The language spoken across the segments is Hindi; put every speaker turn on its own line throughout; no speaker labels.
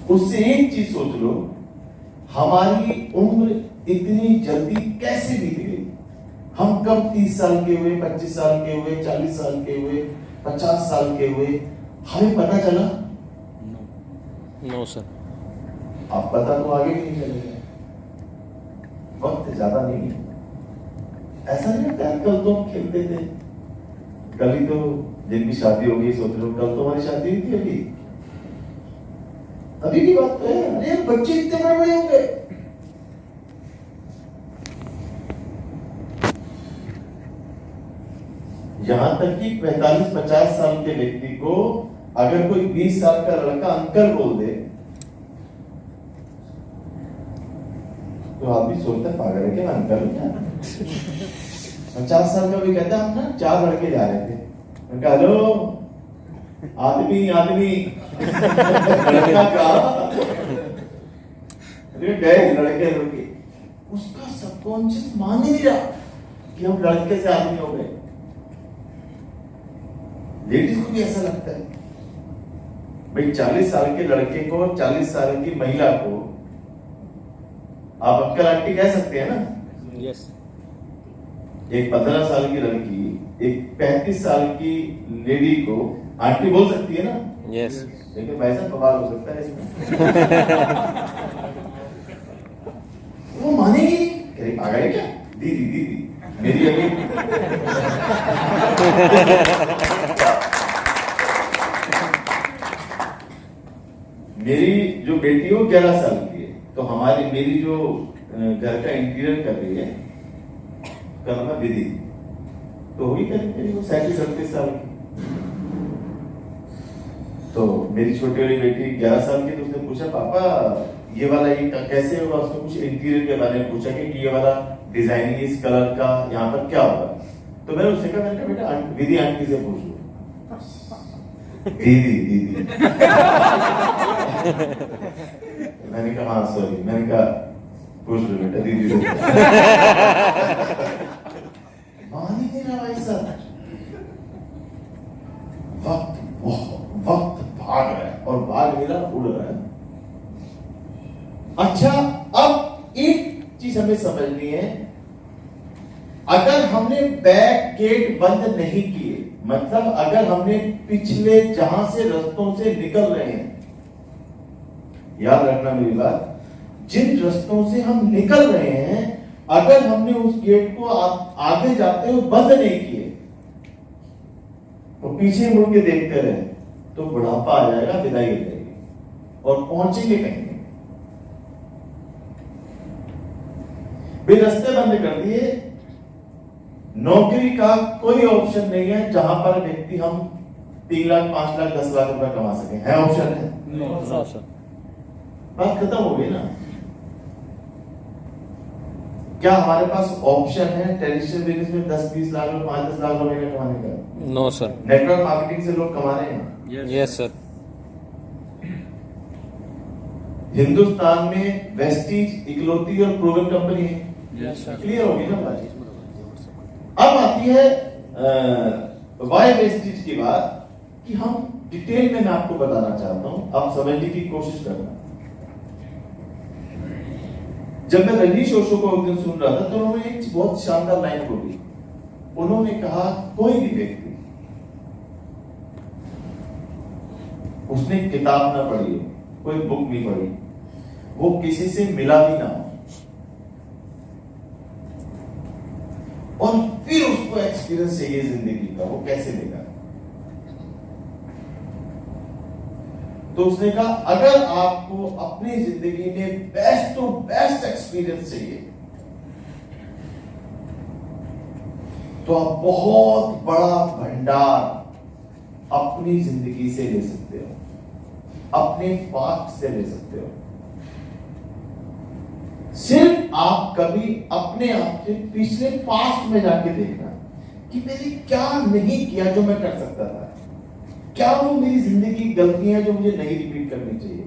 उससे एक चीज सोच लो, हमारी उम्र इतनी जल्दी कैसे बीत गई। हम कब 30 साल के हुए, 25 साल के हुए, 40 साल के हुए, 50 साल के हुए, हमें पता चला?
No sir.
अब पता तो आगे भी नहीं चलेगा, वक्त ज्यादा नहीं है। ऐसा नहीं लगता है कल तो हम खेलते थे, कल ही तो जिनकी शादी होगी सोच लो कल तो हमारी शादी हुई थी, अभी की बात तो है। अरे बच्चे इतने बड़े बड़े हो गए। यहां तक कि 45-50 साल के व्यक्ति को अगर कोई 20 साल का लड़का अंकल बोल दे तो आप भी सोचते हैं पागल है क्या, अंकल क्या। 50 साल का भी कहता है, हम ना 4 लड़के जा रहे थे, उनका हेलो आदमी आदमी लड़का का गए लड़के लड़के, उसका सबकॉन्शियस मान ही नहीं रहा कि हम लड़के से आदमी हो गए। लेडीज को भी ऐसा लगता है भाई 40 साल के लड़के को 40 साल की महिला को आप अंकल आंटी कह सकते हैं ना।
यस।
एक 15 साल की लड़की एक 35 साल की लेडी को आंटी बोल सकती है ना।
यस।
लेकिन भाई साहब बवाल हो सकता है इसमें। वो मानेगी नहीं, पागल है क्या, दीदी दीदी मेरी अभी मेरी जो बेटी हो 11 साल की है, तो हमारी मेरी जो घर का इंटीरियर कर रही है उसका नाम है विधि, तो होगी करीब वो 37-38 साल की। तो मेरी छोटी वाली बेटी 11 साल की, तो उसने पूछा पापा ये वाला ये कैसे होगा, उसने कुछ इंटीरियर के बारे में पूछा कि ये वाला डिजाइनिंग इस कलर का यहाँ पर क्या होगा। तो मैंने उससे कहा, मैंने कहा बेटा विधि आंटी से पूछ लो। दीदी दीदी मैंने कहा हाँ सॉरी, मैंने कहा पूछ लो बेटा दीदी से। मान ही नहीं रहा भाई साहब। वक्त भाग रहा है और भाग मेरा उड़ रहा है। अच्छा, अब एक चीज हमें समझनी है, अगर हमने बैक गेट बंद नहीं किए, मतलब अगर हमने पिछले जहां से रस्तों से निकल रहे हैं, याद रखना मेरी बात, जिन रस्तों से हम निकल रहे हैं अगर हमने उस गेट को आगे जाते हुए बंद नहीं किए तो पीछे मुड़ के देखते रहे तो बुढ़ापा आ जाएगा, विदाई हो जाएगी और पहुंचेंगे कहीं। भी रास्ते बंद कर दिए, नौकरी का कोई ऑप्शन नहीं है जहां पर व्यक्ति हम 3 लाख 5 लाख 10 लाख रुपए कमा सके, है ऑप्शन है? बात खत्म हो गई ना। क्या हमारे पास ऑप्शन है ट्रेडिशनल बिजनेस में 10-20 लाख और 5-10 लाख महीने कमाने का?
No sir.
नेटवर्क मार्केटिंग से लोग कमा रहे हैं।
Yes sir.
हिंदुस्तान में वेस्टीज इकलौती और प्रूवन कंपनी है। क्लियर होगी ना बात। अब आती है वाई वेस्टीज की बात, कि हम डिटेल में मैं आपको बताना चाहता हूं, आप समझने की कोशिश करना। जब मैं रजनीश ओशो को एक दिन सुन रहा था तो उन्होंने एक बहुत शानदार लाइन बोली। उन्होंने कहा कोई भी व्यक्ति उसने किताब ना पढ़ी हो, कोई बुक नहीं पढ़ी, वो किसी से मिला भी ना हो और फिर उसको एक्सपीरियंस चाहिए जिंदगी का, वो कैसे लेगा? तो उसने कहा अगर आपको अपनी जिंदगी में बेस्ट टू बेस्ट एक्सपीरियंस चाहिए तो आप बहुत बड़ा भंडार अपनी जिंदगी से ले सकते हो, अपने पास्ट से ले सकते हो। सिर्फ आप कभी अपने आप के पिछले पास्ट में जाके देखना कि मैंने क्या नहीं किया जो मैं कर सकता था, क्या वो मेरी जिंदगी की गलतियां जो मुझे नहीं रिपीट करनी चाहिए।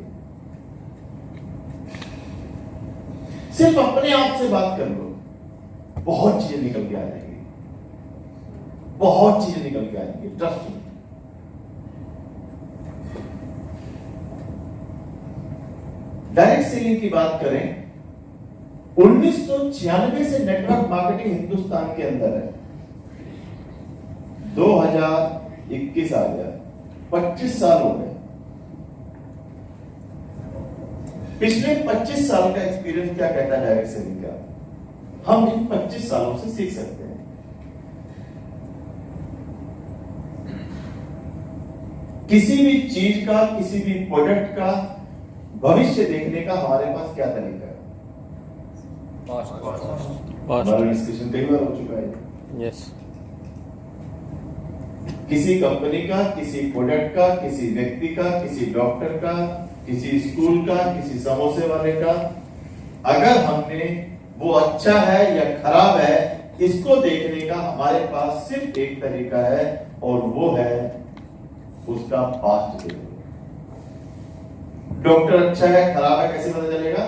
सिर्फ अपने आप से बात कर लो, बहुत चीजें निकल के आ जाएंगी, बहुत चीजें निकल के आएंगी, ट्रस्ट मी। डायरेक्ट सेलिंग की बात करें, 1996 से नेटवर्क मार्केटिंग हिंदुस्तान के अंदर है। 2021 आ गया, 25 साल हो गए। पिछले 25 साल का एक्सपीरियंस क्या कहता है डायरेक्ट सेलिंग का, हम इन 25 सालों से सीख सकते हैं। किसी भी चीज का, किसी भी प्रोडक्ट का भविष्य देखने का हमारे पास क्या तरीका है? हमारा डिस्कशन कई बार हो चुका है।
यस।
किसी कंपनी का, किसी प्रोडक्ट का, किसी व्यक्ति का, किसी डॉक्टर का, किसी स्कूल का, किसी समोसे वाले का, अगर हमने वो अच्छा है या खराब है इसको देखने का हमारे पास सिर्फ एक तरीका है, और वो है उसका पास्ट देखो। डॉक्टर अच्छा है खराब है कैसे पता चलेगा?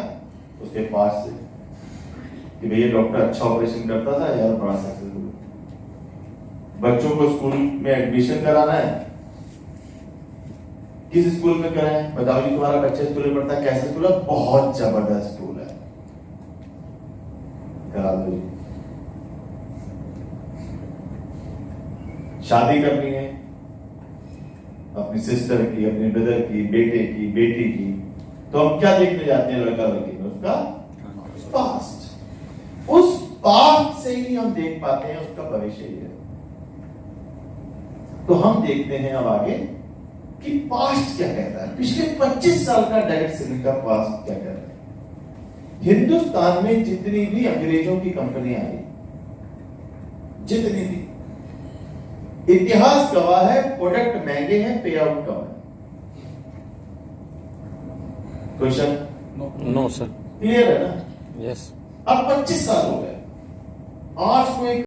उसके पास्ट से, कि भैया डॉक्टर अच्छा ऑपरेशन करता था यार, बड़ा सक्सेसफुल। बच्चों को स्कूल में एडमिशन कराना है, किस स्कूल में कराएं? बताओ जी, तुम्हारा बच्चा स्कूल में पढ़ता है, कैसा स्कूल है? बहुत जबरदस्त स्कूल है, करा दो जी। शादी करनी है अपनी सिस्टर की, अपने ब्रदर की, बेटे की, बेटी की, तो हम क्या देखने जाते हैं लड़का लड़की में? उसका पास्ट। उस पास्ट से ही हम देख पाते हैं उसका भविष्य है। तो हम देखते हैं अब आगे कि पास्ट क्या कहता है, पिछले 25 साल का डायरेक्ट सेलिंग का पास्ट क्या कहता है। हिंदुस्तान में जितनी भी अंग्रेजों की कंपनियां आई, जितनी भी, इतिहास गवाह है प्रोडक्ट महंगे हैं, पे आउट कम है। Question
no sir.
क्लियर है ना?
यस।
अब 25 साल हो गए, आज कोई